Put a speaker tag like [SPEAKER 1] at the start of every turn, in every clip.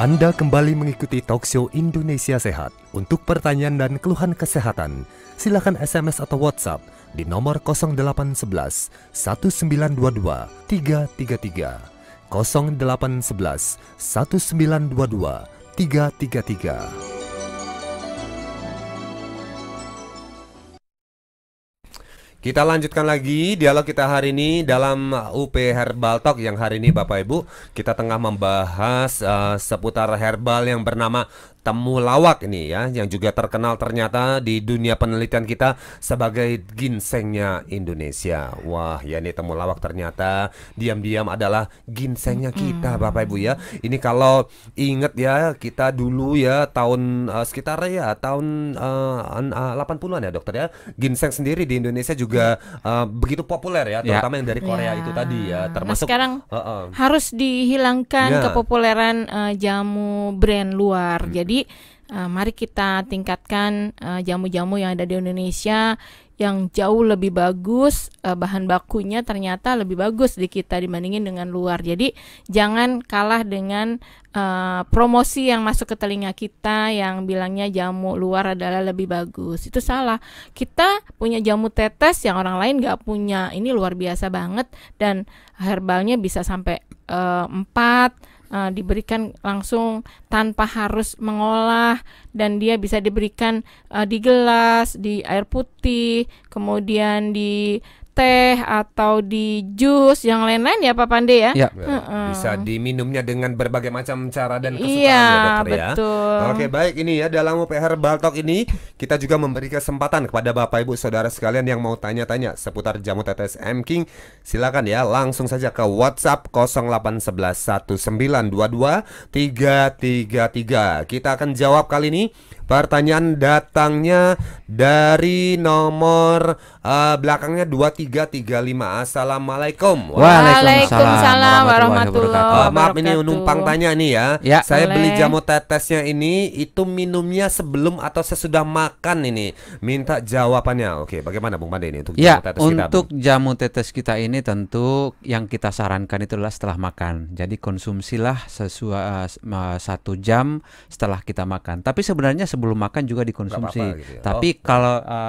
[SPEAKER 1] Anda kembali mengikuti talkshow Indonesia Sehat. Untuk pertanyaan dan keluhan kesehatan, silakan SMS atau WhatsApp di nomor 0811 1922 333. 0811 1922 333. Kita lanjutkan lagi dialog kita hari ini dalam UP Herbal Talk yang hari ini Bapak Ibu kita tengah membahas seputar herbal yang bernama temulawak ini ya, yang juga terkenal ternyata di dunia penelitian kita sebagai ginsengnya Indonesia. Wah, ya ini temulawak ternyata diam-diam adalah ginsengnya kita Bapak Ibu ya. Ini kalau inget ya, kita dulu ya tahun sekitar ya tahun 80-an ya dokter ya. Ginseng sendiri di Indonesia juga begitu populer ya, terutama yang dari Korea itu tadi ya. Termasuk
[SPEAKER 2] sekarang harus dihilangkan kepopuleran jamu brand luar. Jadi mari kita tingkatkan jamu-jamu yang ada di Indonesia yang jauh lebih bagus, bahan bakunya ternyata lebih bagus di kita dibandingin dengan luar. Jadi jangan kalah dengan promosi yang masuk ke telinga kita yang bilangnya jamu luar adalah lebih bagus. Itu salah. Kita punya jamu tetes yang orang lain gak punya. Ini luar biasa banget dan herbalnya bisa sampai 4 diberikan langsung tanpa harus mengolah, dan dia bisa diberikan di gelas, di air putih, kemudian di teh atau di jus yang lain-lain ya Pak Pande ya.
[SPEAKER 1] Bisa diminumnya dengan berbagai macam cara dan kesukaan
[SPEAKER 2] ya
[SPEAKER 1] dokter
[SPEAKER 2] betul.
[SPEAKER 1] ya. Oke, baik, ini ya dalam UP Herbal Talk ini kita juga memberi kesempatan kepada Bapak Ibu Saudara sekalian yang mau tanya-tanya seputar jamu tetes M-King. Silakan ya langsung saja ke WhatsApp 0811 1922 333. Kita akan jawab kali ini pertanyaan datangnya dari nomor belakangnya 2335. Assalamualaikum.
[SPEAKER 2] Waalaikumsalam warahmatullahi wabarakatuh.
[SPEAKER 1] Maaf, ini numpang tanya nih ya. Saya beli jamu tetesnya ini, itu minumnya sebelum atau sesudah makan ini? Minta jawabannya. Oke, bagaimana Bung Pande ini untuk jamu tetes kita?
[SPEAKER 3] Untuk jamu tetes kita ini tentu yang kita sarankan itu adalah setelah makan. Jadi konsumsilah sesuai 1 jam setelah kita makan. Tapi sebenarnya sebelum makan juga dikonsumsi.
[SPEAKER 1] Gitu ya.
[SPEAKER 3] Tapi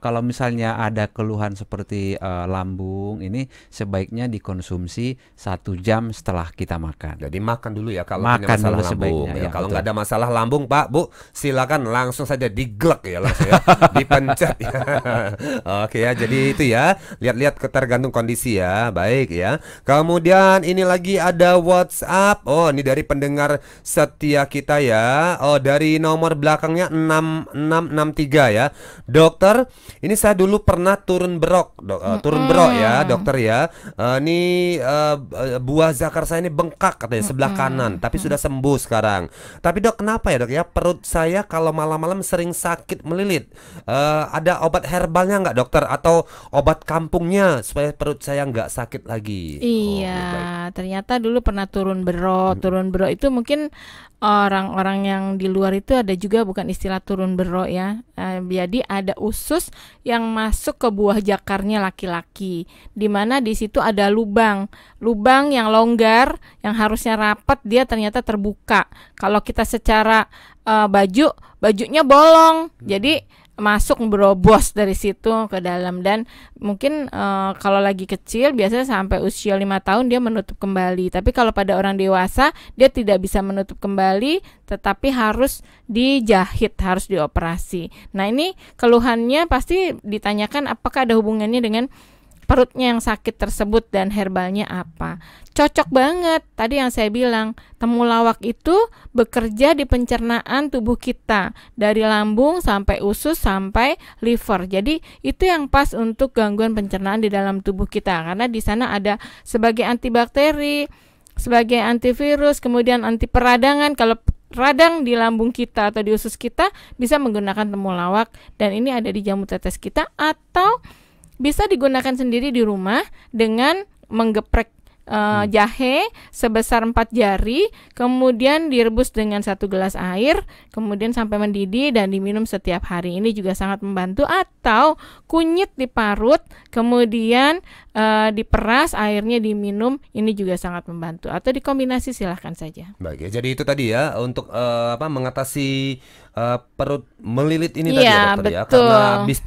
[SPEAKER 3] kalau misalnya ada keluhan seperti lambung, ini sebaiknya dikonsumsi 1 jam setelah kita makan.
[SPEAKER 1] Jadi makan dulu ya kalau
[SPEAKER 3] makan
[SPEAKER 1] punya masalah
[SPEAKER 3] dulu
[SPEAKER 1] lambung
[SPEAKER 3] sebaiknya,
[SPEAKER 1] ya. Kalau nggak ada masalah lambung Pak Bu, silakan langsung saja diglek ya, langsung ya dipencet ya. Oke ya, jadi itu ya, lihat-lihat tergantung kondisi ya. Baik ya. Kemudian ini lagi ada WhatsApp. Oh, ini dari pendengar setia kita ya. Oh, dari nomor belakangnya 6663 ya. Dokter, ini saya dulu pernah turun berok, turun berok ya, dokter ya. Ini buah zakar saya ini bengkak katanya sebelah kanan, tapi sudah sembuh sekarang. Tapi dok, kenapa ya dok ya, perut saya kalau malam-malam sering sakit melilit. Ada obat herbalnya nggak dokter, atau obat kampungnya supaya perut saya nggak sakit lagi?
[SPEAKER 2] Iya, ternyata dulu pernah turun berok. Turun berok itu mungkin orang-orang yang di luar itu ada juga bukan istilah turun berok ya. Jadi ada usus yang masuk ke buah jakarnya laki-laki, di mana di situ ada lubang yang longgar, yang harusnya rapat, dia ternyata terbuka. Kalau kita secara bajunya bolong, jadi masuk berobos dari situ ke dalam. Dan mungkin kalau lagi kecil biasanya sampai usia 5 tahun dia menutup kembali. Tapi kalau pada orang dewasa dia tidak bisa menutup kembali, tetapi harus dijahit, harus dioperasi. Nah, ini keluhannya pasti ditanyakan apakah ada hubungannya dengan perutnya yang sakit tersebut dan herbalnya apa. Cocok banget. Tadi yang saya bilang, temulawak itu bekerja di pencernaan tubuh kita, dari lambung sampai usus sampai liver. Jadi itu yang pas untuk gangguan pencernaan di dalam tubuh kita, karena di sana ada sebagai antibakteri, sebagai antivirus, kemudian anti peradangan. Kalau radang di lambung kita atau di usus kita, bisa menggunakan temulawak, dan ini ada di jamu tetes kita, atau bisa digunakan sendiri di rumah dengan menggeprek jahe sebesar 4 jari, kemudian direbus dengan 1 gelas air, kemudian sampai mendidih dan diminum setiap hari. Ini juga sangat membantu. Atau kunyit diparut, kemudian diperas, airnya diminum, ini juga sangat membantu. Atau dikombinasi, silahkan saja.
[SPEAKER 1] Baik ya, jadi itu tadi ya untuk mengatasi perut melilit ini
[SPEAKER 2] Iya,
[SPEAKER 1] tadi ya dokter ya,
[SPEAKER 2] betul.
[SPEAKER 1] karena habis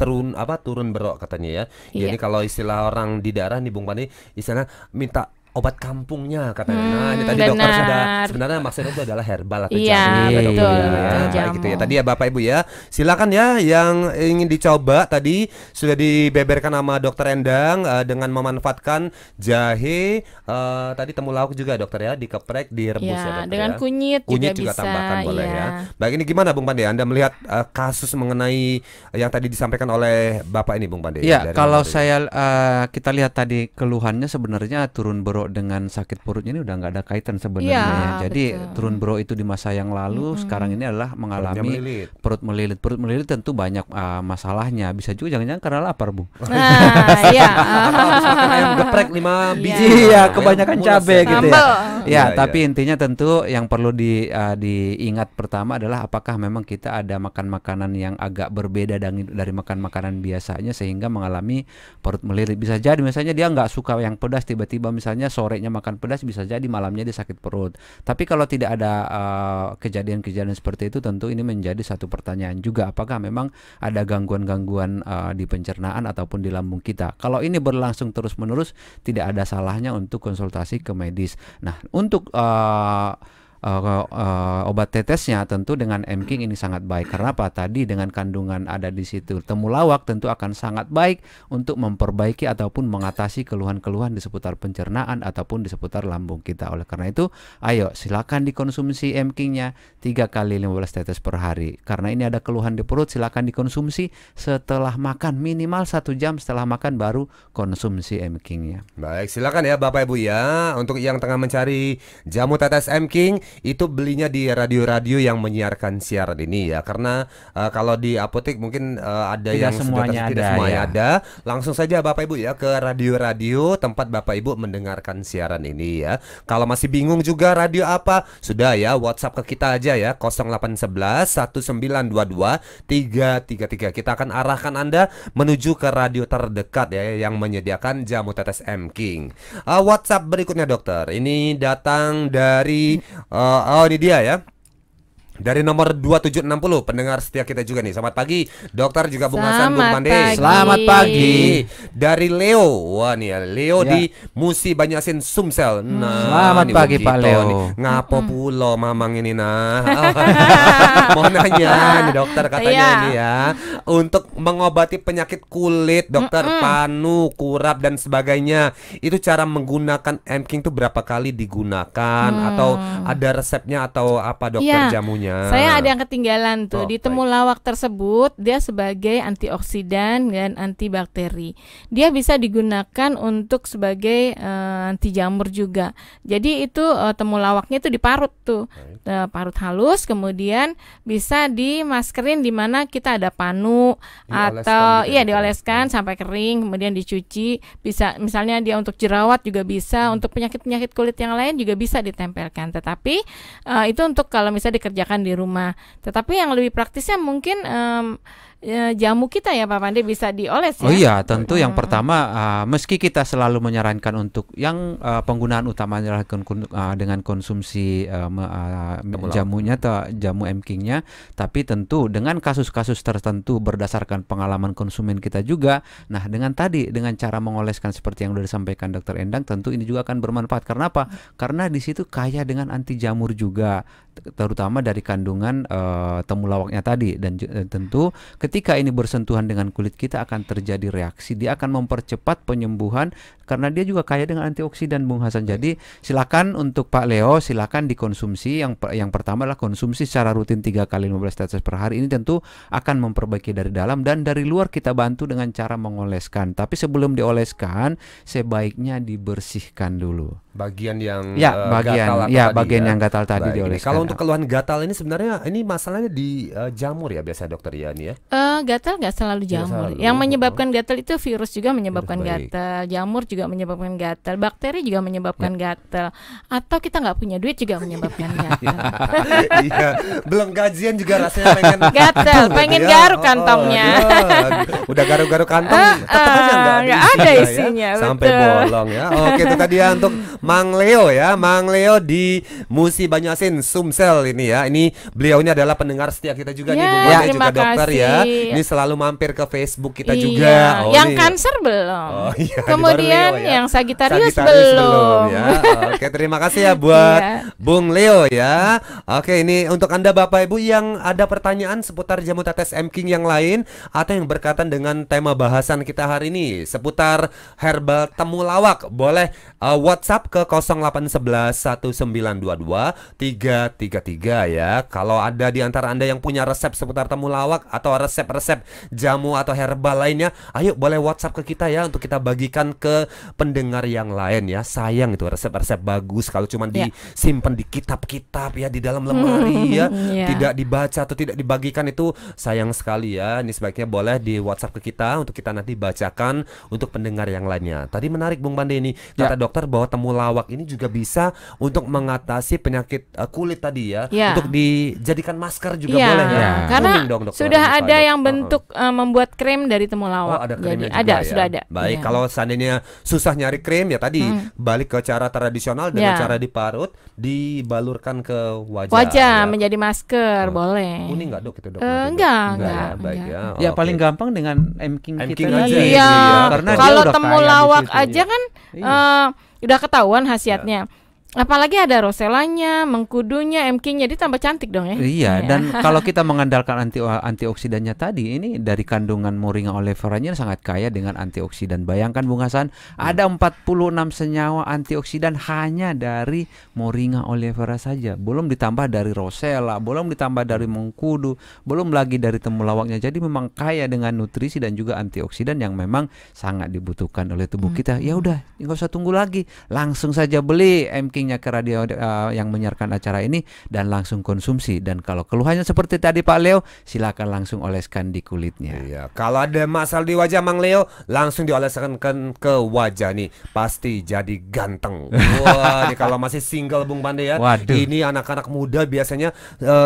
[SPEAKER 1] turun berok katanya ya.
[SPEAKER 2] Iya.
[SPEAKER 1] Jadi kalau istilah orang di daerah nih Bung Pandi, istilah minta obat kampungnya katanya. Nah, ini tadi dokter sudah
[SPEAKER 2] benar.
[SPEAKER 1] sebenarnya maksudnya itu adalah herbal atau
[SPEAKER 2] Iya,
[SPEAKER 1] jamu ya, dokter
[SPEAKER 2] betul,
[SPEAKER 1] ya.
[SPEAKER 2] betul,
[SPEAKER 1] Baik
[SPEAKER 2] jamu.
[SPEAKER 1] gitu ya. Tadi ya Bapak Ibu ya. Silakan ya yang ingin dicoba tadi sudah dibeberkan sama Dokter Endang dengan memanfaatkan jahe, tadi temulawak juga dokter ya, dikeprek, direbus ya,
[SPEAKER 2] Ya,
[SPEAKER 1] dokter
[SPEAKER 2] dengan
[SPEAKER 1] ya.
[SPEAKER 2] kunyit
[SPEAKER 1] Kunyit
[SPEAKER 2] juga bisa.
[SPEAKER 1] tambahkan boleh
[SPEAKER 2] Iya.
[SPEAKER 1] ya. Baik, ini gimana Bung Pandi? Anda melihat kasus mengenai yang tadi disampaikan oleh Bapak ini Bung Pandi?
[SPEAKER 3] Ya,
[SPEAKER 1] Dari
[SPEAKER 3] kalau
[SPEAKER 1] nomor ini.
[SPEAKER 3] saya kita lihat tadi keluhannya sebenarnya turun berok dengan sakit perutnya ini udah nggak ada kaitan sebenarnya.
[SPEAKER 2] Iya,
[SPEAKER 3] Ya. Jadi
[SPEAKER 2] betul.
[SPEAKER 3] turun berok itu di masa yang lalu, sekarang ini adalah
[SPEAKER 1] Perutnya
[SPEAKER 3] mengalami
[SPEAKER 1] melilit.
[SPEAKER 3] perut melilit. Perut melilit tentu banyak masalahnya. Bisa juga jangan-jangan karena lapar, Bu.
[SPEAKER 2] Nah, ya.
[SPEAKER 1] Atau habis makan ayam geprek 5 biji.
[SPEAKER 3] Iya,
[SPEAKER 1] Ayam
[SPEAKER 3] kebanyakan
[SPEAKER 1] mules
[SPEAKER 3] cabai
[SPEAKER 1] ya.
[SPEAKER 3] gitu ya.
[SPEAKER 2] Sambal.
[SPEAKER 3] Ya,
[SPEAKER 1] Iya,
[SPEAKER 3] tapi
[SPEAKER 1] iya.
[SPEAKER 3] intinya tentu yang perlu diingat pertama adalah apakah memang kita ada makan makanan yang agak berbeda dari makan makanan biasanya sehingga mengalami perut melilit. Bisa jadi misalnya dia nggak suka yang pedas, tiba-tiba misalnya sorenya makan pedas, bisa jadi malamnya dia sakit perut. Tapi kalau tidak ada kejadian-kejadian seperti itu, tentu ini menjadi satu pertanyaan juga, apakah memang ada gangguan-gangguan di pencernaan ataupun di lambung kita. Kalau ini berlangsung terus-menerus, tidak ada salahnya untuk konsultasi ke medis. Nah, untuk obat tetesnya tentu dengan M-King ini sangat baik. Karena apa? Tadi dengan kandungan ada di situ temulawak tentu akan sangat baik untuk memperbaiki ataupun mengatasi keluhan-keluhan di seputar pencernaan ataupun di seputar lambung kita. Oleh karena itu, ayo silakan dikonsumsi M-King-nya 3 kali 15 tetes per hari. Karena ini ada keluhan di perut, silakan dikonsumsi setelah makan, minimal 1 jam setelah makan baru konsumsi M-King-nya.
[SPEAKER 1] Baik, silakan ya Bapak Ibu ya. Untuk yang tengah mencari jamu tetes M-King, itu belinya di radio-radio yang menyiarkan siaran ini ya. Karena kalau di apotek mungkin ada
[SPEAKER 3] Tidak
[SPEAKER 1] yang
[SPEAKER 3] semuanya
[SPEAKER 1] tidak
[SPEAKER 3] ada,
[SPEAKER 1] semuanya
[SPEAKER 3] ya.
[SPEAKER 1] ada. Langsung saja Bapak Ibu ya ke radio-radio tempat Bapak Ibu mendengarkan siaran ini ya. Kalau masih bingung juga radio apa, sudah ya WhatsApp ke kita aja ya, 0811 1922 333. Kita akan arahkan Anda menuju ke radio terdekat ya yang menyediakan jamu tetes M-King. WhatsApp berikutnya dokter. Ini datang dari ini dia ya. Dari nomor 2760, pendengar setia kita juga nih. Selamat pagi dokter, juga Bung Hasan, Bung
[SPEAKER 2] Selamat
[SPEAKER 1] Pandi.
[SPEAKER 2] pagi.
[SPEAKER 3] Selamat pagi.
[SPEAKER 1] Dari Leo. Wah nih ya, Leo
[SPEAKER 3] Ya.
[SPEAKER 1] di Musi Banyasin Sumsel. Nah,
[SPEAKER 3] Selamat
[SPEAKER 1] ini
[SPEAKER 3] pagi,
[SPEAKER 1] begitu
[SPEAKER 3] Pak Leo.
[SPEAKER 1] nih. Ngapo pulo mamang ini nah. Mau nanya nih dokter katanya
[SPEAKER 2] Iya.
[SPEAKER 1] ini ya, untuk mengobati penyakit kulit, dokter, panu, kurap dan sebagainya. Itu cara menggunakan M-King tuh berapa kali digunakan atau ada resepnya atau apa dokter
[SPEAKER 2] Iya.
[SPEAKER 1] jamunya?
[SPEAKER 2] Saya ada yang ketinggalan tuh.
[SPEAKER 1] Oh,
[SPEAKER 2] Di
[SPEAKER 1] baik.
[SPEAKER 2] temulawak tersebut dia sebagai antioksidan dan antibakteri. Dia bisa digunakan untuk sebagai anti jamur juga. Jadi itu temulawaknya itu diparut tuh. Parut halus, kemudian bisa dimaskerin di mana kita ada panu
[SPEAKER 1] Dioleskan
[SPEAKER 2] atau
[SPEAKER 1] gitu
[SPEAKER 2] iya
[SPEAKER 1] ya,
[SPEAKER 2] dioleskan sampai kering, kemudian dicuci. Bisa misalnya dia untuk jerawat juga bisa, untuk penyakit-penyakit kulit yang lain juga bisa ditempelkan. Tetapi itu untuk kalau misalnya dikerjakan di rumah. Tetapi yang lebih praktisnya mungkin jamu kita ya Pak Pandi bisa dioles ya.
[SPEAKER 3] Oh iya, tentu yang pertama meski kita selalu menyarankan untuk yang penggunaan utamanya adalah dengan konsumsi jamunya atau jamu M-King-nya, tapi tentu dengan kasus-kasus tertentu berdasarkan pengalaman konsumen kita juga. Nah, dengan cara mengoleskan seperti yang sudah disampaikan Dr. Endang, tentu ini juga akan bermanfaat. Karena apa? Karena di situ kaya dengan anti jamur juga, terutama dari kandungan temulawaknya tadi. Dan tentu ketika ini bersentuhan dengan kulit kita akan terjadi reaksi, dia akan mempercepat penyembuhan karena dia juga kaya dengan antioksidan, Bung Hasan. Jadi silakan untuk Pak Leo, silakan dikonsumsi. Yang pertama adalah konsumsi secara rutin 3 kali 15 tetes per hari. Ini tentu akan memperbaiki dari dalam, dan dari luar kita bantu dengan cara mengoleskan. Tapi sebelum dioleskan, sebaiknya dibersihkan dulu.
[SPEAKER 1] Bagian yang
[SPEAKER 3] bagian
[SPEAKER 1] gatal
[SPEAKER 3] ya
[SPEAKER 1] tadi
[SPEAKER 3] bagian
[SPEAKER 1] ya.
[SPEAKER 3] yang gatal tadi
[SPEAKER 1] Baik, ini.
[SPEAKER 3] dioleskan.
[SPEAKER 1] Kalau untuk keluhan gatal ini sebenarnya ini masalahnya di jamur ya biasa dokter ya ini ya.
[SPEAKER 2] Gatal nggak selalu
[SPEAKER 1] Tidak
[SPEAKER 2] jamur.
[SPEAKER 1] selalu.
[SPEAKER 2] Yang menyebabkan gatal itu virus juga menyebabkan
[SPEAKER 1] Baik.
[SPEAKER 2] gatal. Jamur juga juga menyebabkan gatal, bakteri juga menyebabkan gatal, atau kita nggak punya duit juga menyebabkan gatal.
[SPEAKER 1] Iya, belum gajian juga rasanya pengen
[SPEAKER 2] Gatal,
[SPEAKER 1] aduh,
[SPEAKER 2] pengen
[SPEAKER 1] gitu ya.
[SPEAKER 2] garuk kantongnya.
[SPEAKER 1] Aduh, udah garuk-garuk kantong, tetap aja
[SPEAKER 2] nggak ada isinya,
[SPEAKER 1] ya. Sampai
[SPEAKER 2] betul.
[SPEAKER 1] bolong ya. Oke, itu tadi ya untuk Mang Leo ya, Mang Leo di Musi Banyuasin, Sumsel ini ya. Ini beliau ini adalah pendengar setia kita juga nih,
[SPEAKER 2] Ya,
[SPEAKER 1] Bu Bande,
[SPEAKER 2] terima
[SPEAKER 1] juga dokter ya.
[SPEAKER 2] kasih.
[SPEAKER 1] Ini selalu mampir ke Facebook kita
[SPEAKER 2] Iya,
[SPEAKER 1] juga.
[SPEAKER 2] yang
[SPEAKER 1] nih.
[SPEAKER 2] Cancer belum.
[SPEAKER 1] Oh, iya,
[SPEAKER 2] Kemudian
[SPEAKER 1] baru Leo ya.
[SPEAKER 2] yang Sagittarius
[SPEAKER 1] Sagittarius
[SPEAKER 2] belum.
[SPEAKER 1] ya. Oke, terima kasih ya buat
[SPEAKER 2] Iya.
[SPEAKER 1] Bung Leo ya. Oke, ini untuk Anda Bapak Ibu yang ada pertanyaan seputar jamu tetes M King yang lain atau yang berkaitan dengan tema bahasan kita hari ini seputar herbal temulawak, boleh WhatsApp ke 0811 1922 333 ya. Kalau ada di antara Anda yang punya resep seputar temulawak atau resep-resep jamu atau herbal lainnya, ayo boleh WhatsApp ke kita ya untuk kita bagikan ke pendengar yang lain ya. Sayang itu resep-resep bagus kalau cuma disimpan di kitab-kitab ya, di dalam lemari ya,
[SPEAKER 2] Iya.
[SPEAKER 1] tidak dibaca atau tidak dibagikan, itu sayang sekali ya. Ini sebaiknya boleh di WhatsApp ke kita untuk kita nanti bacakan untuk pendengar yang lainnya. Tadi menarik Bung Bande ini kata dokter bahwa temulawak ini juga bisa untuk mengatasi penyakit kulit tadi ya,
[SPEAKER 2] Ya.
[SPEAKER 1] untuk dijadikan masker juga
[SPEAKER 2] Iya,
[SPEAKER 1] boleh ya.
[SPEAKER 2] karena
[SPEAKER 1] Kuning dong, dokter.
[SPEAKER 2] sudah
[SPEAKER 1] Lupa,
[SPEAKER 2] ada
[SPEAKER 1] Dok.
[SPEAKER 2] yang bentuk membuat krim dari
[SPEAKER 1] Oh,
[SPEAKER 2] temulawak.
[SPEAKER 1] ada
[SPEAKER 2] Jadi
[SPEAKER 1] krimnya juga
[SPEAKER 2] ada,
[SPEAKER 1] ya.
[SPEAKER 2] sudah ada.
[SPEAKER 1] Baik,
[SPEAKER 2] Iya.
[SPEAKER 1] kalau seandainya susah nyari krim ya tadi balik ke cara tradisional dengan
[SPEAKER 2] Ya.
[SPEAKER 1] cara diparut, dibalurkan ke wajah.
[SPEAKER 2] Wajah
[SPEAKER 1] ya.
[SPEAKER 2] menjadi masker,
[SPEAKER 1] Oh.
[SPEAKER 2] boleh.
[SPEAKER 1] Kuning nggak dok itu dok?
[SPEAKER 2] Enggak,
[SPEAKER 1] ya. Baik
[SPEAKER 2] enggak.
[SPEAKER 1] ya.
[SPEAKER 3] Ya
[SPEAKER 1] Oke.
[SPEAKER 3] paling gampang dengan M King
[SPEAKER 1] M
[SPEAKER 3] kita
[SPEAKER 1] King
[SPEAKER 3] tadi.
[SPEAKER 1] aja,
[SPEAKER 2] Iya,
[SPEAKER 3] Karena dia
[SPEAKER 2] kalau
[SPEAKER 3] udah kaya di
[SPEAKER 2] temulawak
[SPEAKER 3] situ,
[SPEAKER 2] aja
[SPEAKER 3] ya.
[SPEAKER 2] kan
[SPEAKER 3] Iya.
[SPEAKER 2] udah ketahuan khasiatnya. Apalagi ada roselanya, mengkudunya, M King, jadi tambah cantik dong ya.
[SPEAKER 3] Iya, dan kalau kita mengandalkan antioksidannya tadi, ini dari kandungan Moringa oleifera-nya sangat kaya dengan antioksidan. Bayangkan Bung Hasan, ada 46 senyawa antioksidan hanya dari Moringa oleifera saja. Belum ditambah dari rosella, belum ditambah dari mengkudu, belum lagi dari temulawaknya. Jadi memang kaya dengan nutrisi dan juga antioksidan yang memang sangat dibutuhkan oleh tubuh kita. Ya udah, nggak usah tunggu lagi, langsung saja beli M King-nya ke radio yang menyiarkan acara ini dan langsung konsumsi. Dan kalau keluhannya seperti tadi Pak Leo, silakan langsung oleskan di kulitnya.
[SPEAKER 1] Iya, kalau ada masalah di wajah Mang Leo, langsung dioleskan ke wajah nih, pasti jadi ganteng. Wah, ini kalau masih single Bung Bande ya.
[SPEAKER 3] Waduh.
[SPEAKER 1] Ini anak-anak muda biasanya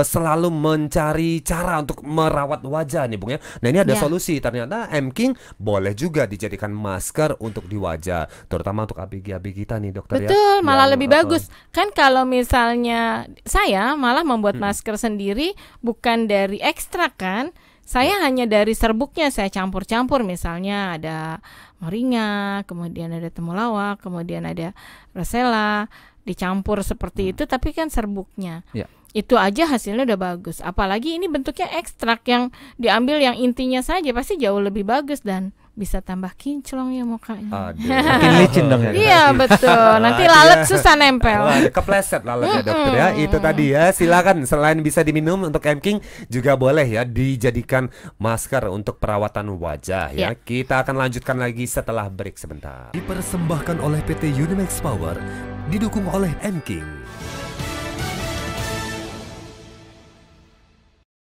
[SPEAKER 1] selalu mencari cara untuk merawat wajah nih Bung ya. Nah, ini ada
[SPEAKER 2] Ya.
[SPEAKER 1] solusi. Ternyata M King boleh juga dijadikan masker untuk di wajah, terutama untuk ABG-ABG kita nih dokter ya.
[SPEAKER 2] Betul, malah
[SPEAKER 1] Yang,
[SPEAKER 2] lebih bagus. Kan kalau misalnya saya malah membuat masker sendiri bukan dari ekstrak kan. Saya hanya dari serbuknya saya campur-campur, misalnya ada moringa, kemudian ada temulawak, kemudian ada rosella, dicampur seperti itu tapi kan serbuknya.
[SPEAKER 3] Ya.
[SPEAKER 2] Itu aja hasilnya udah bagus. Apalagi ini bentuknya ekstrak yang diambil yang intinya saja, pasti jauh lebih bagus dan bisa tambah kinclong ya mukanya.
[SPEAKER 1] Aduh.
[SPEAKER 3] Makin licin dong ya.
[SPEAKER 2] Iya betul. Nanti lalat susah nempel.
[SPEAKER 1] Wah, kepleset lalatnya dokter ya. Itu tadi ya. Silakan, selain bisa diminum untuk M King juga boleh ya dijadikan masker untuk perawatan wajah ya.
[SPEAKER 2] Ya.
[SPEAKER 1] Kita akan lanjutkan lagi setelah break sebentar. Dipersembahkan oleh PT Unimax Power, didukung oleh M King.